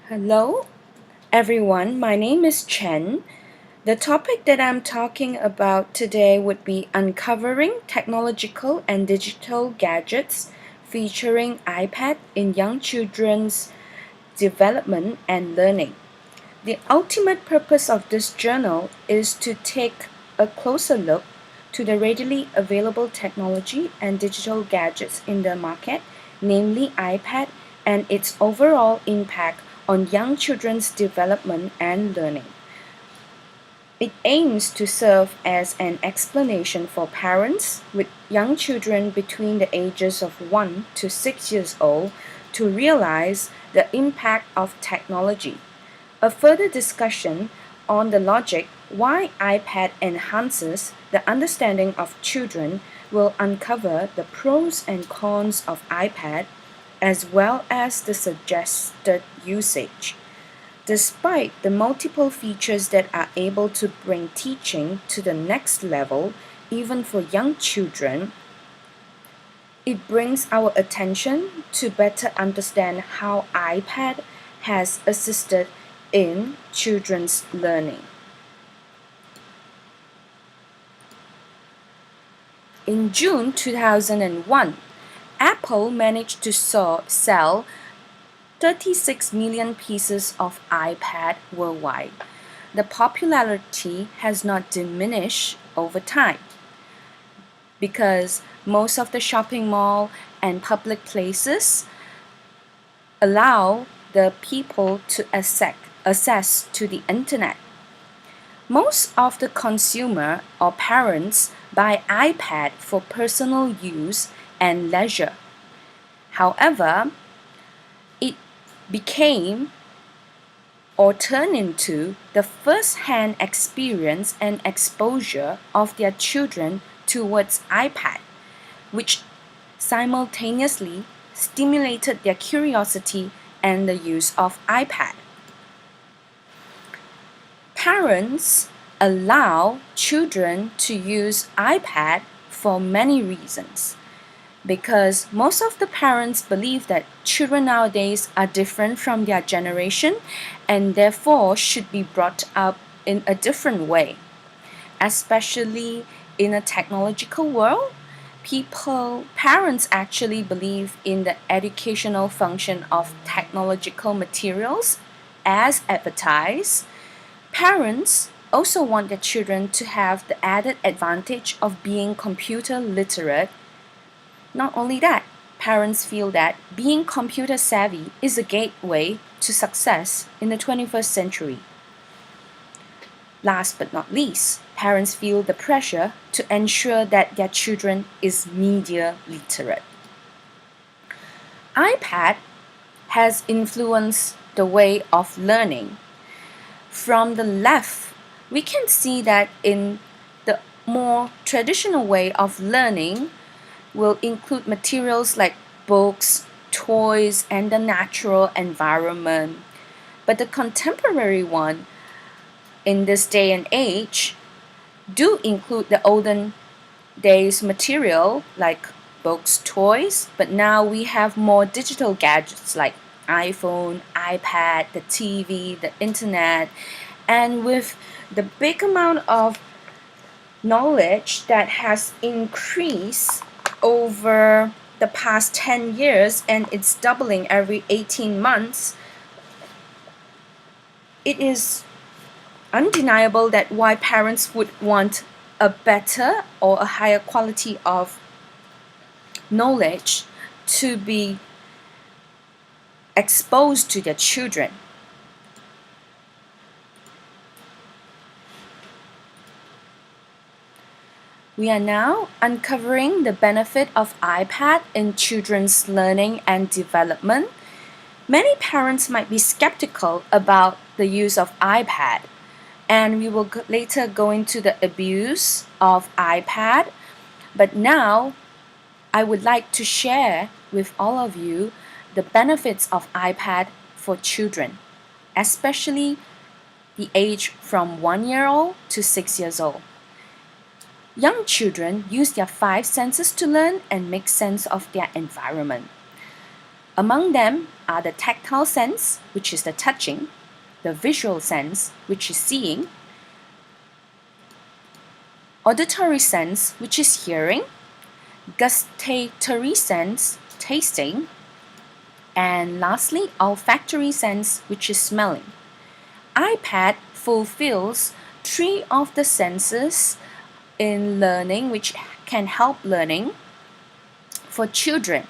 Hello, everyone. My name is Chen. The topic that I'm talking about today would be uncovering technological and digital gadgets featuring iPad in young children's development and learning. The ultimate purpose of this journal is to take a closer look to the readily available technology and digital gadgets in the market, namely iPad, and its overall impact on young children's development and learning. It aims to serve as an explanation for parents with young children between the ages of 1 to 6 years old to realize the impact of technology. A further discussion on the logic why iPad enhances the understanding of children will uncover the pros and cons of iPad as well as the suggested usage. Despite the multiple features that are able to bring teaching to the next level, even for young children, it brings our attention to better understand how iPad has assisted in children's learning. In June 2001, Apple managed to sell 36 million pieces of iPad worldwide. The popularity has not diminished over time because most of the shopping mall and public places allow the people to access to the internet. Most of the consumer or parents buy iPad for personal use and leisure. However, it became or turned into the first-hand experience and exposure of their children towards iPad, which simultaneously stimulated their curiosity and the use of iPad. Parents allow children to use iPad for many reasons because most of the parents believe that children nowadays are different from their generation and therefore should be brought up in a different way. Especially in a technological world, parents actually believe in the educational function of technological materials as advertised. Parents also want their children to have the added advantage of being computer literate. Not only that, parents feel that being computer savvy is a gateway to success in the 21st century. Last but not least, parents feel the pressure to ensure that their children is media literate. iPad has influenced the way of learning. From the left, we can see that in the more traditional way of learning will include materials like books, toys, and the natural environment. But the contemporary one in this day and age do include the olden days material like books, toys, but now we have more digital gadgets like iPhone, iPad, the TV, the internet, and with the big amount of knowledge that has increased over the past 10 years and it's doubling every 18 months, it is undeniable that why parents would want a better or a higher quality of knowledge to be exposed to their children. We are now uncovering the benefit of iPad in children's learning and development. Many parents might be skeptical about the use of iPad, and we will later go into the abuse of iPad. But now, I would like to share with all of you the benefits of iPad for children, especially the age from 1 year old to 6 years old. Young children use their five senses to learn and make sense of their environment. Among them are the tactile sense, which is the touching, the visual sense, which is seeing, auditory sense, which is hearing, gustatory sense, tasting, and lastly, olfactory sense, which is smelling. iPad fulfills three of the senses in learning, which can help learning for children.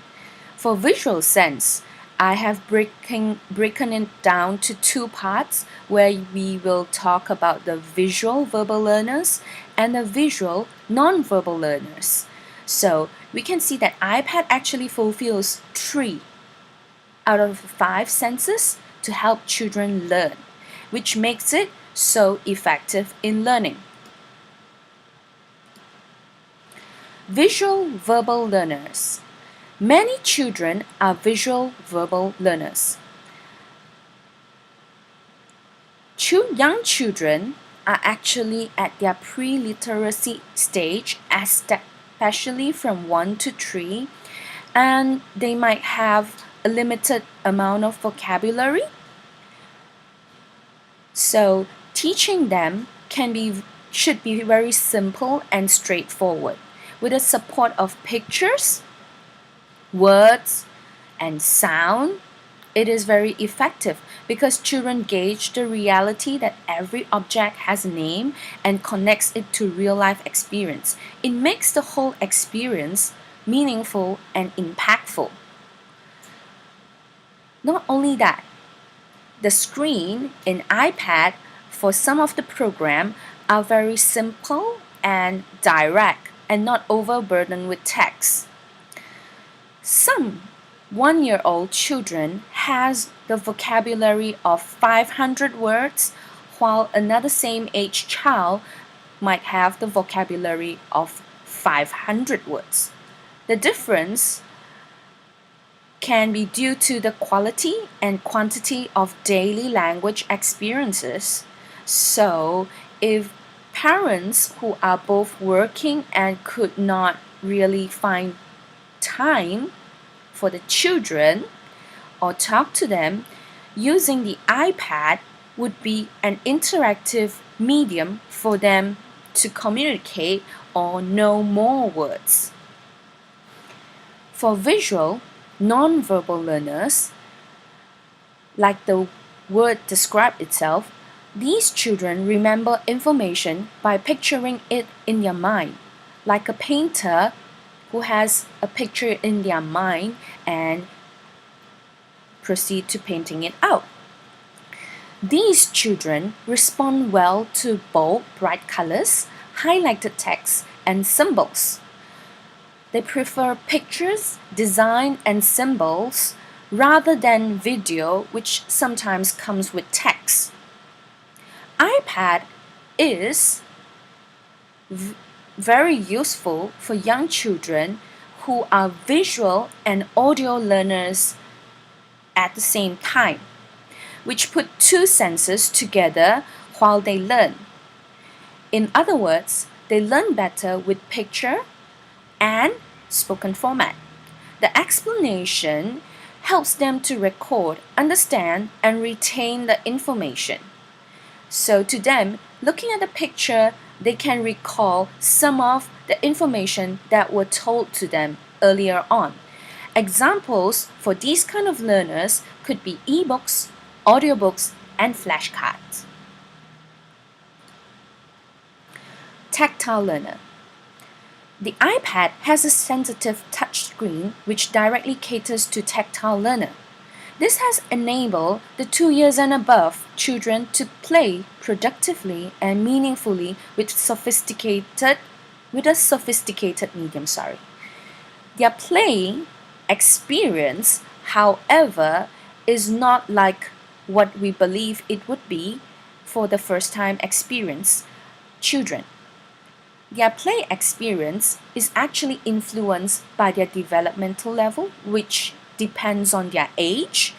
For visual sense, I have broken it down to two parts where we will talk about the visual verbal learners and the visual non-verbal learners. So we can see that iPad actually fulfills 3 out of 5 senses to help children learn, which makes it so effective in learning. Visual verbal learners. Many children are visual verbal learners. Young children are actually at their pre-literacy stage, especially from 1 to 3, and they might have a limited amount of vocabulary. So teaching them should be very simple and straightforward, with the support of pictures, words, and sound. It is very effective because children gauge the reality that every object has a name and connects it to real-life experience. It makes the whole experience meaningful and impactful. Not only that, the screen in iPad for some of the program are very simple and direct and not overburdened with text. Some 1-year-old children has the vocabulary of 500 words, while another same age child might have the vocabulary of 500 words. The difference can be due to the quality and quantity of daily language experiences. So, if parents who are both working and could not really find time for the children or talk to them, using the iPad would be an interactive medium for them to communicate or know more words. For visual, non-verbal learners, like the word describes itself, these children remember information by picturing it in their mind, like a painter who has a picture in their mind and proceed to painting it out. These children respond well to bold, bright colors, highlighted text, and symbols. They prefer pictures, design, and symbols rather than video, which sometimes comes with text. iPad is very useful for young children who are visual and audio learners at the same time, which put two senses together while they learn. In other words, they learn better with picture and spoken format. The explanation helps them to record, understand, and retain the information. So to them, looking at the picture, they can recall some of the information that were told to them earlier on. Examples for these kind of learners could be ebooks, audiobooks, and flashcards. Tactile learner. The iPad has a sensitive touchscreen which directly caters to tactile learner. This has enabled the 2 years and above children to play productively and meaningfully with a sophisticated medium. Their play experience, however, is not like what we believe it would be for the first time experience children. Their play experience is actually influenced by their developmental level, which depends on their age,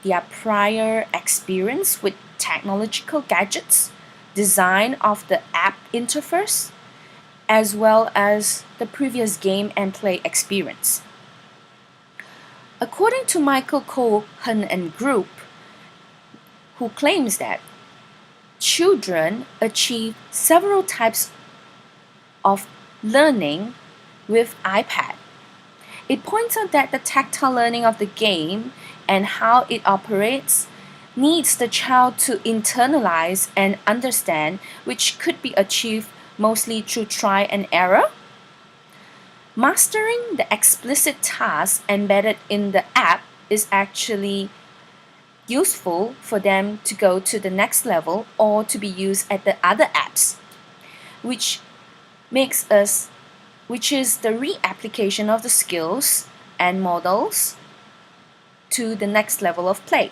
their prior experience with technological gadgets, design of the app interface, as well as the previous game and play experience. According to Michael Cohen and Group, who claims that children achieve several types of learning with iPad. It points out that the tactile learning of the game and how it operates needs the child to internalize and understand, which could be achieved mostly through try and error. Mastering the explicit tasks embedded in the app is actually useful for them to go to the next level or to be used at the other apps, which makes us which is the reapplication of the skills and models to the next level of play.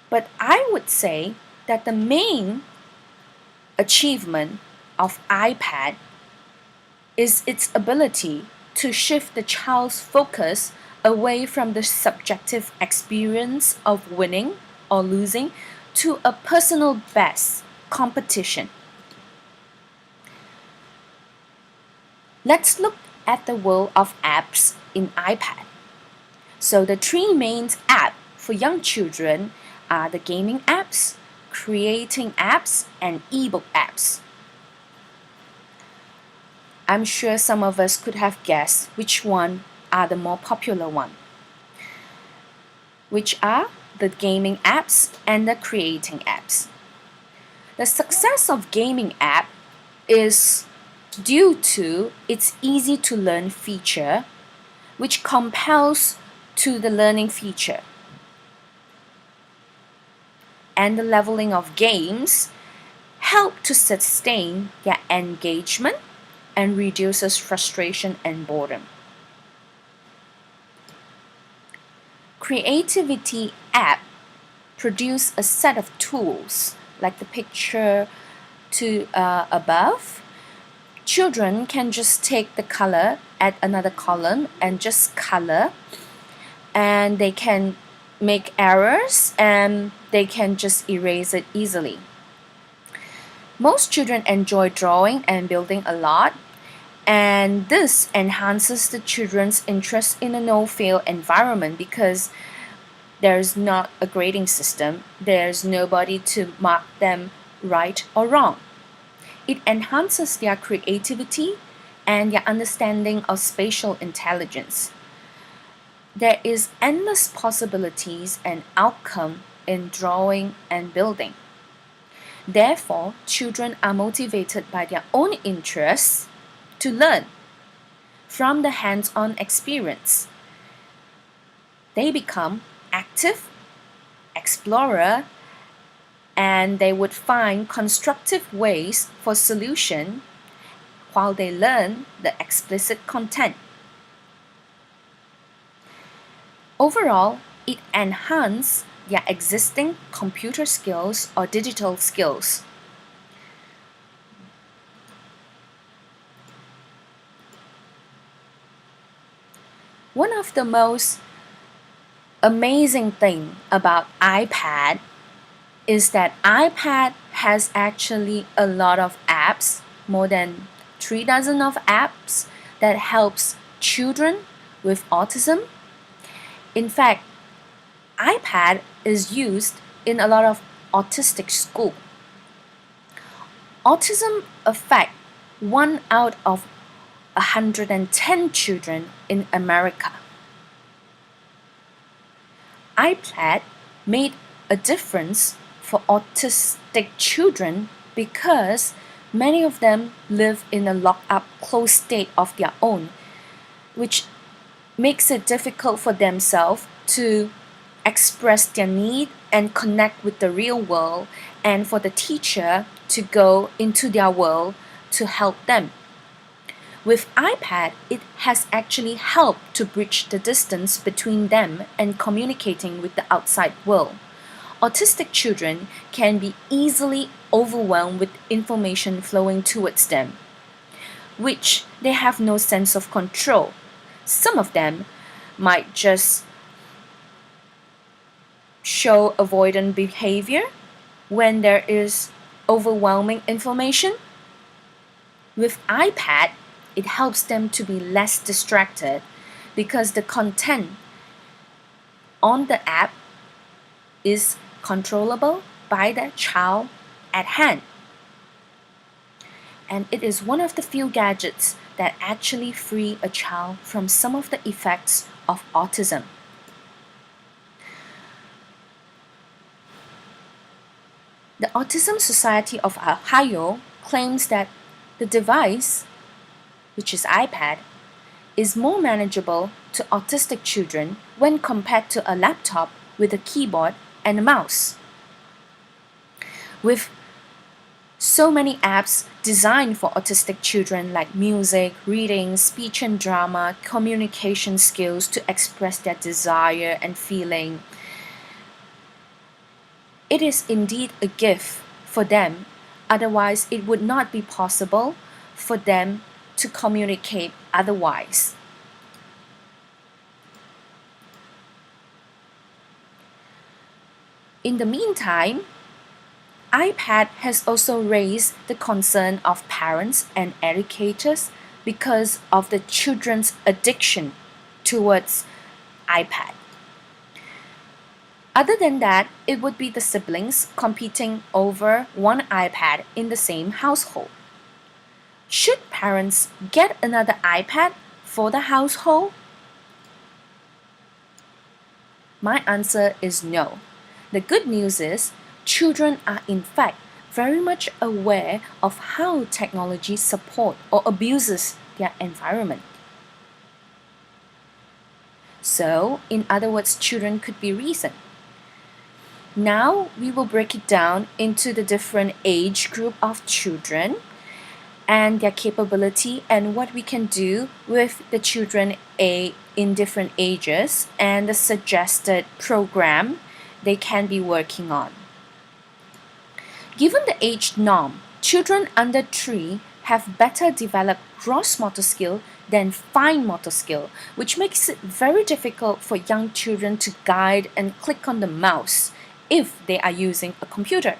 But I would say that the main achievement of iPad is its ability to shift the child's focus away from the subjective experience of winning or losing to a personal best competition. Let's look at the world of apps in iPad. So the three main apps for young children are the gaming apps, creating apps, and ebook apps. I'm sure some of us could have guessed which one are the more popular one, which are the gaming apps and the creating apps. The success of gaming app is due to its easy to learn feature, which compels to the learning feature. And the leveling of games help to sustain their engagement and reduces frustration and boredom. Creativity app produce a set of tools like the picture to above. Children can just take the color at another column and just color, and they can make errors and they can just erase it easily. Most children enjoy drawing and building a lot, and this enhances the children's interest in a no-fail environment because there's not a grading system, there's nobody to mark them right or wrong. It enhances their creativity and their understanding of spatial intelligence. There is endless possibilities and outcome in drawing and building. Therefore, children are motivated by their own interests to learn from the hands-on experience. They become active, explorer, and they would find constructive ways for solution while they learn the explicit content. Overall, it enhances their existing computer skills or digital skills. One of the most amazing thing about iPad is that iPad has actually a lot of apps, more than 3 dozen of apps that helps children with autism. In fact, iPad is used in a lot of autistic schools. Autism affects 1 out of 110 children in America. iPad made a difference for autistic children because many of them live in a locked-up, closed state of their own, which makes it difficult for themselves to express their need and connect with the real world, and for the teacher to go into their world to help them. With iPad, it has actually helped to bridge the distance between them and communicating with the outside world. Autistic children can be easily overwhelmed with information flowing towards them, which they have no sense of control. Some of them might just show avoidant behavior when there is overwhelming information. With iPad, it helps them to be less distracted because the content on the app is controllable by the child at hand. And it is one of the few gadgets that actually free a child from some of the effects of autism. The Autism Society of Ohio claims that the device, which is iPad, is more manageable to autistic children when compared to a laptop with a keyboard and a mouse. With so many apps designed for autistic children like music, reading, speech and drama, communication skills to express their desire and feeling, it is indeed a gift for them. Otherwise, it would not be possible for them to communicate otherwise. In the meantime, iPad has also raised the concern of parents and educators because of the children's addiction towards iPad. Other than that, it would be the siblings competing over one iPad in the same household. Should parents get another iPad for the household? My answer is no. The good news is children are in fact very much aware of how technology supports or abuses their environment. So, in other words, children could be reasoned. Now we will break it down into the different age group of children and their capability and what we can do with the children in different ages and the suggested program they can be working on. Given the age norm, children under 3 have better developed gross motor skill than fine motor skill, which makes it very difficult for young children to guide and click on the mouse if they are using a computer.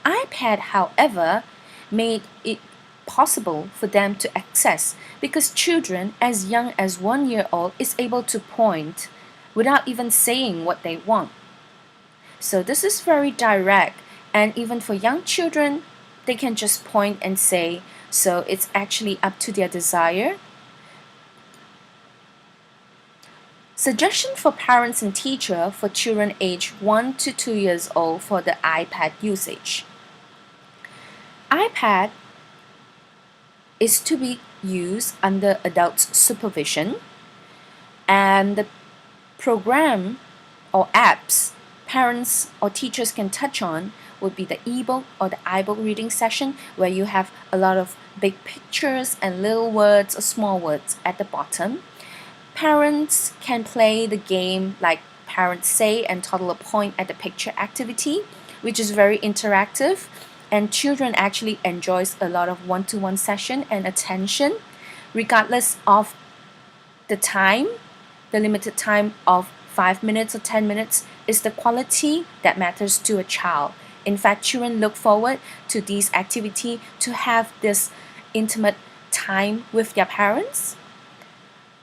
iPad, however, made it possible for them to access because children as young as 1 year old is able to point without even saying what they want. So this is very direct, and even for young children, they can just point and say, so it's actually up to their desire. Suggestion for parents and teachers for children aged 1 to 2 years old for the iPad usage. iPad is to be used under adult supervision, and the program or apps parents or teachers can touch on would be the ebook or the iBook reading session, where you have a lot of big pictures and little words or small words at the bottom. Parents can play the game like Parents Say and Toddler Point at the picture activity, which is very interactive, and children actually enjoys a lot of one-to-one session and attention regardless of the time. The limited time of 5 minutes or 10 minutes is the quality that matters to a child. In fact, children look forward to these activities to have this intimate time with their parents.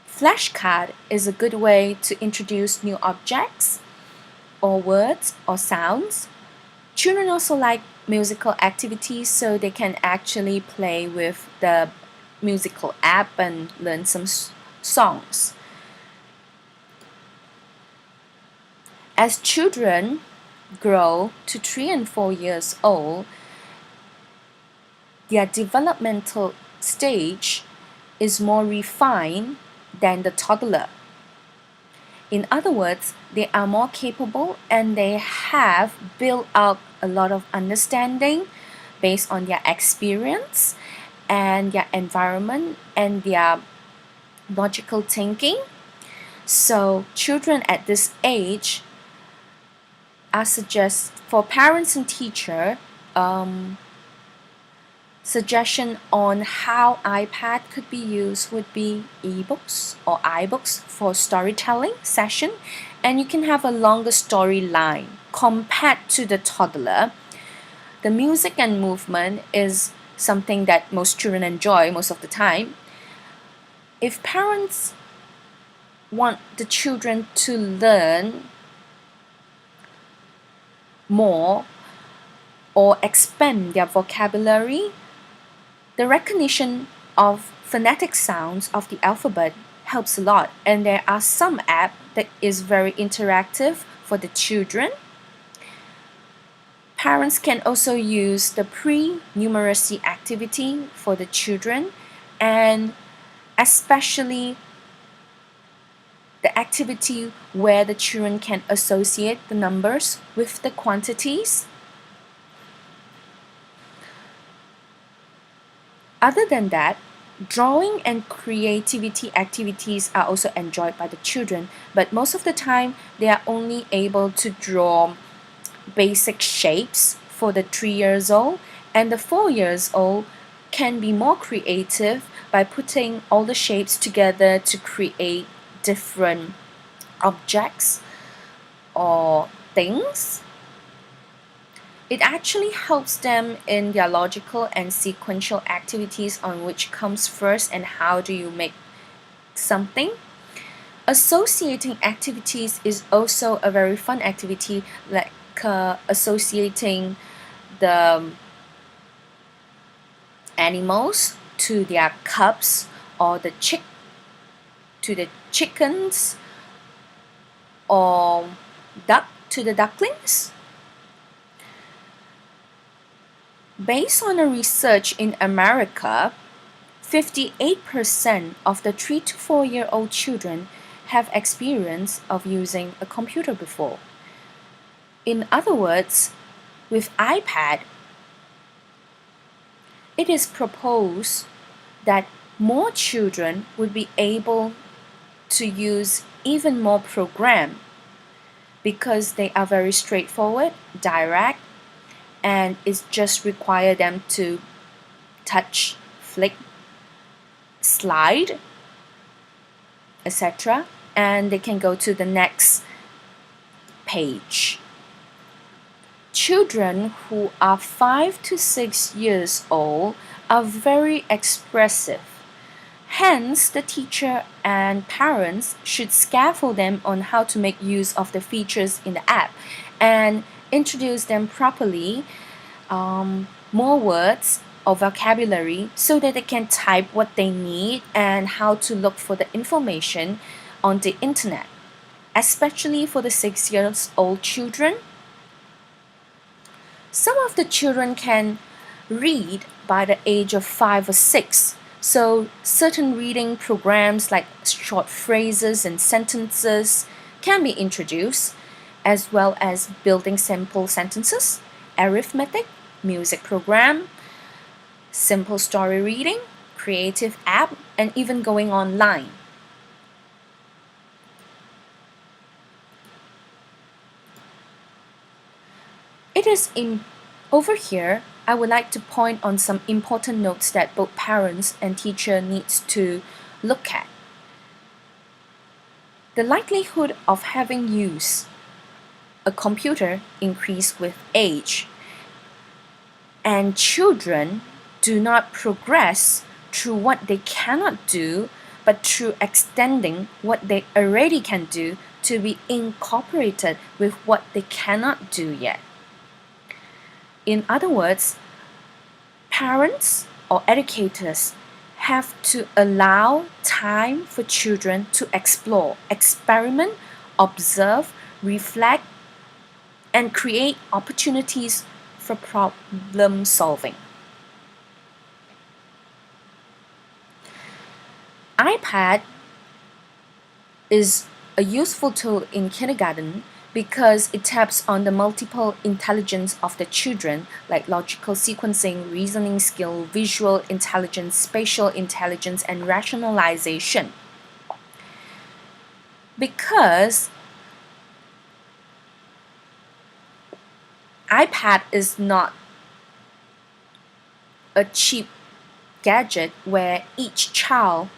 Flashcard is a good way to introduce new objects or words or sounds. Children also like musical activities, so they can actually play with the musical app and learn some songs. As children grow to 3 and 4 years old, their developmental stage is more refined than the toddler. In other words, they are more capable and they have built up a lot of understanding based on their experience and their environment and their logical thinking. So children at this age, I suggest for parents and teachers, suggestion on how iPad could be used would be ebooks or iBooks for storytelling session, and you can have a longer storyline compared to the toddler. The music and movement is something that most children enjoy most of the time. If parents want the children to learn more or expand their vocabulary, the recognition of phonetic sounds of the alphabet helps a lot, and there are some app that is very interactive for the children. Parents can also use the pre-numeracy activity for the children, and especially the activity where the children can associate the numbers with the quantities. Other than that, drawing and creativity activities are also enjoyed by the children, but most of the time they are only able to draw basic shapes for the 3 years old, and the 4 years old can be more creative by putting all the shapes together to create different objects or things. It actually helps them in their logical and sequential activities on which comes first and how do you make something. Associating activities is also a very fun activity, like associating the animals to their cubs, or to the chickens, or duck to the ducklings. Based on a research in America, 58% of the 3 to 4-year-old children have experience of using a computer before. In other words, with iPad, it is proposed that more children would be able to use even more programs because they are very straightforward, direct, and it just require them to touch, flick, slide, etc., and they can go to the next page. Children who are 5 to 6 years old are very expressive. Hence, the teacher and parents should scaffold them on how to make use of the features in the app and introduce them properly, more words or vocabulary so that they can type what they need and how to look for the information on the internet, especially for the 6 years old children. Some of the children can read by the age of 5 or 6. So certain reading programs like short phrases and sentences can be introduced, as well as building simple sentences, arithmetic, music program, simple story reading, creative app, and even going online. Over here, I would like to point on some important notes that both parents and teacher needs to look at. The likelihood of having used a computer increase with age, and children do not progress through what they cannot do, but through extending what they already can do to be incorporated with what they cannot do yet. In other words, parents or educators have to allow time for children to explore, experiment, observe, reflect, and create opportunities for problem solving. iPad is a useful tool in kindergarten because it taps on the multiple intelligence of the children, like logical sequencing, reasoning skill, visual intelligence, spatial intelligence, and rationalization. Because iPad is not a cheap gadget where each child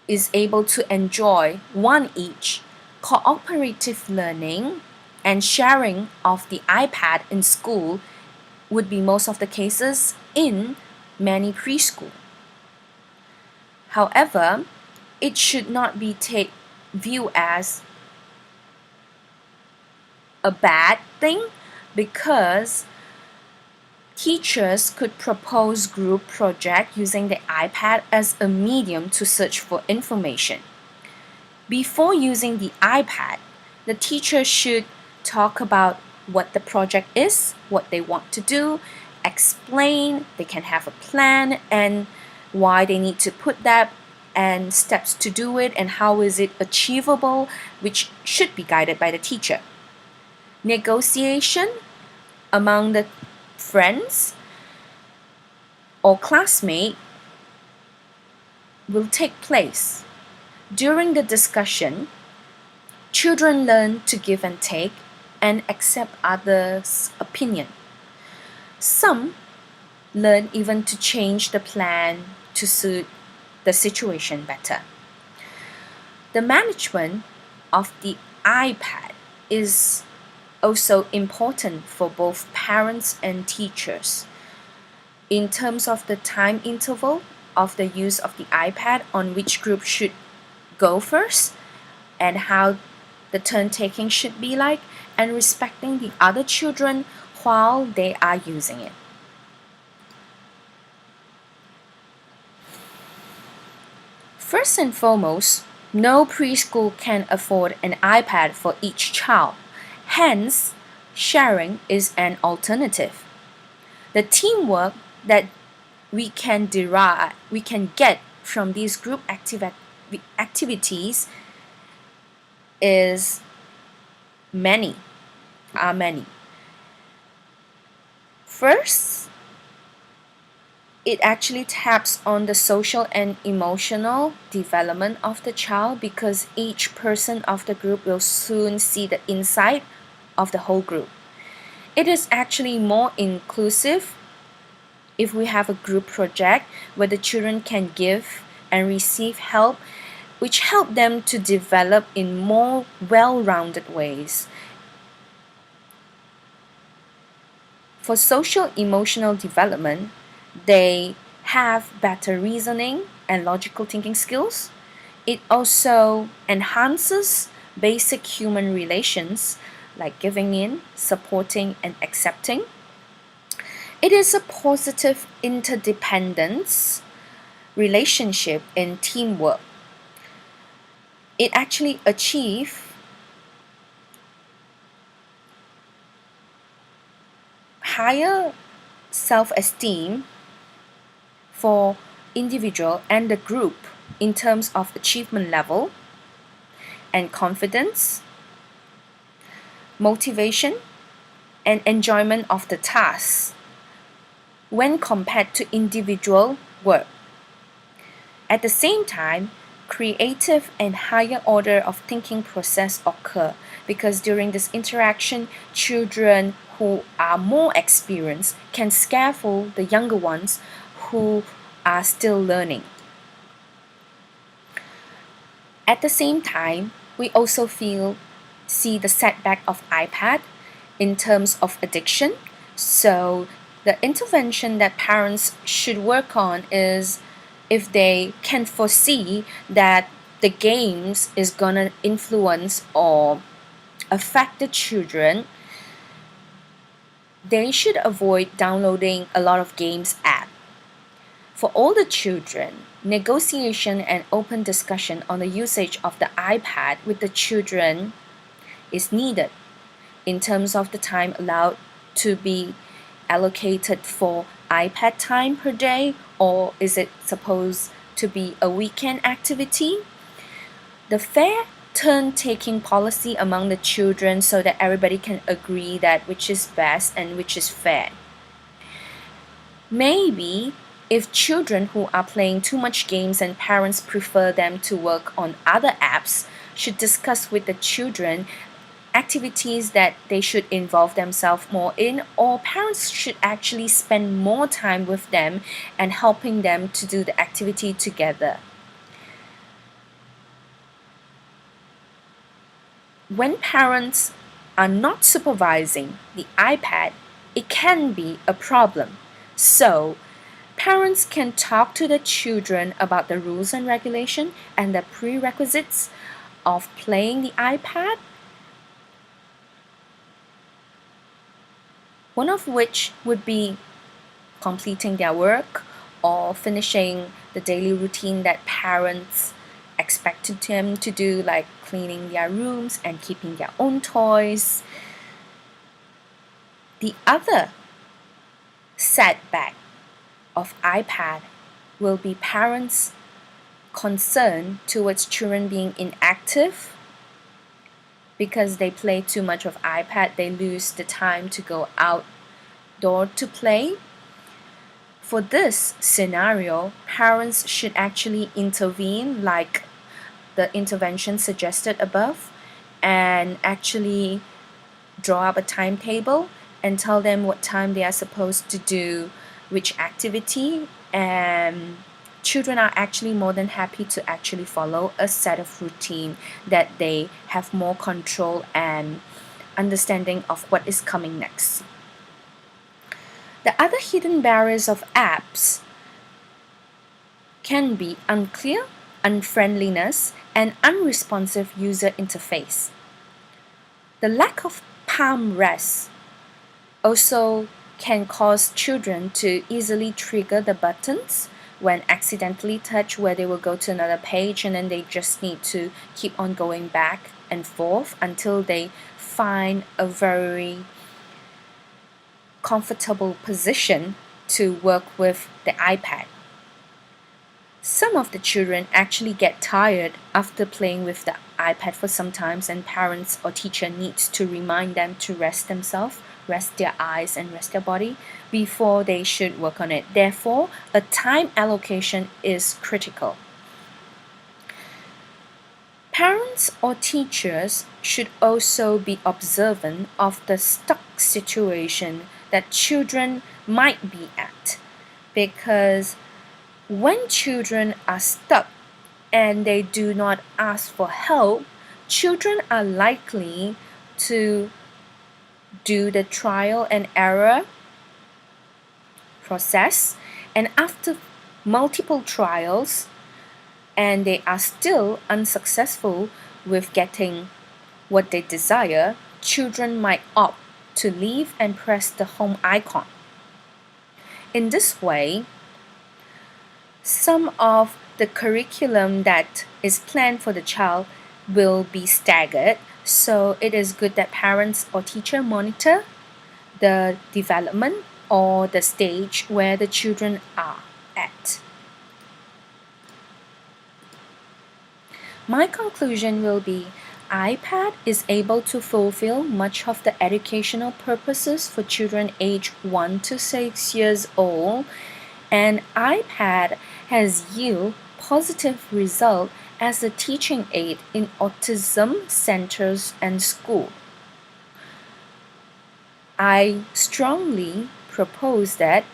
is able to enjoy one each. Cooperative learning and sharing of the iPad in school would be most of the cases in many preschool. However, it should not be view as a bad thing because teachers could propose group project using the iPad as a medium to search for information. Before using the iPad, the teacher should talk about what the project is, what they want to do, explain, they can have a plan and why they need to put that and steps to do it and how is it achievable, which should be guided by the teacher. Negotiation among the friends or classmate will take place. During the discussion, children learn to give and take and accept others' opinion. Some learn even to change the plan to suit the situation better. The management of the iPad is also important for both parents and teachers. In terms of the time interval of the use of the iPad, on which group should go first, and how the turn taking should be like, and respecting the other children while they are using it. First and foremost, no preschool can afford an iPad for each child. Hence, sharing is an alternative. The teamwork that we can get from these group activities is many. First, it actually taps on the social and emotional development of the child because each person of the group will soon see the inside of the whole group. It is actually more inclusive if we have a group project where the children can give and receive help, which help them to develop in more well-rounded ways. For social emotional development, they have better reasoning and logical thinking skills. It also enhances basic human relations like giving in, supporting, and accepting. It is a positive interdependence relationship in teamwork. It actually achieves higher self-esteem for individual and the group in terms of achievement level and confidence, motivation, and enjoyment of the task when compared to individual work. At the same time, creative and higher order of thinking process occur because during this interaction, children who are more experienced can scaffold the younger ones who are still learning. At the same time, we also see the setback of iPad in terms of addiction. So the intervention that parents should work on is if they can foresee that the games is gonna influence or affect the children, they should avoid downloading a lot of games apps. For all the children, negotiation and open discussion on the usage of the iPad with the children is needed in terms of the time allowed to be allocated for iPad time per day, or is it supposed to be a weekend activity? The fair turn-taking policy among the children so that everybody can agree that which is best and which is fair. Maybe if children who are playing too much games and parents prefer them to work on other apps, should discuss with the children activities that they should involve themselves more in, or parents should actually spend more time with them and helping them to do the activity together. When parents are not supervising the iPad, it can be a problem. So, parents can talk to the children about the rules and regulation and the prerequisites of playing the iPad, one of which would be completing their work or finishing the daily routine that parents expected them to do, like cleaning their rooms and keeping their own toys. The other setback of iPad will be parents' concern towards children being inactive. Because they play too much of iPad, they lose the time to go outdoor to play. For this scenario, parents should actually intervene, like the intervention suggested above, and actually draw up a timetable and tell them what time they are supposed to do which activity, and children are actually more than happy to actually follow a set of routine that they have more control and understanding of what is coming next. The other hidden barriers of apps can be unclear, unfriendliness, and unresponsive user interface. The lack of palm rest also can cause children to easily trigger the buttons when accidentally touched, where they will go to another page and then they just need to keep on going back and forth until they find a very comfortable position to work with the iPad. Some of the children actually get tired after playing with the iPad for some time, and parents or teacher needs to remind them to rest themselves, rest their eyes and rest their body before they should work on it. Therefore, a time allocation is critical. Parents or teachers should also be observant of the stuck situation that children might be at, because when children are stuck and they do not ask for help, children are likely to do the trial and error process, and after multiple trials and they are still unsuccessful with getting what they desire, children might opt to leave and press the home icon. In this way, some of the curriculum that is planned for the child will be staggered, so it is good that parents or teacher monitor the development or the stage where the children are at. My conclusion will be iPad is able to fulfill much of the educational purposes for children aged 1 to 6 years old, and iPad has yielded positive result as a teaching aid in autism centers and school. I strongly propose that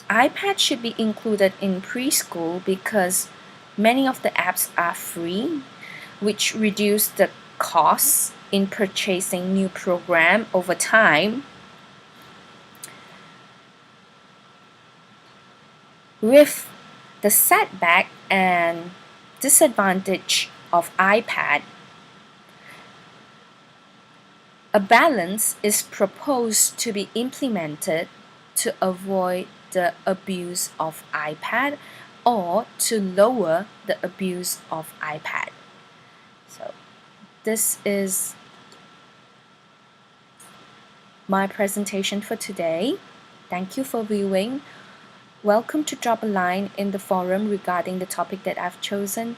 iPad should be included in preschool because many of the apps are free, which reduce the costs in purchasing new program over time. With the setback and disadvantage of iPad, a balance is proposed to be implemented to avoid the abuse of iPad or to lower the abuse of iPad. So this is my presentation for today. Thank you for viewing. Welcome to drop a line in the forum regarding the topic that I've chosen,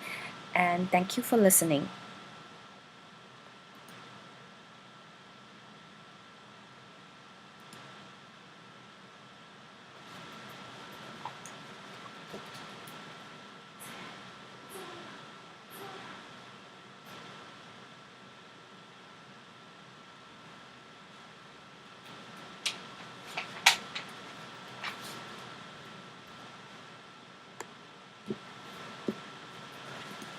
and thank you for listening.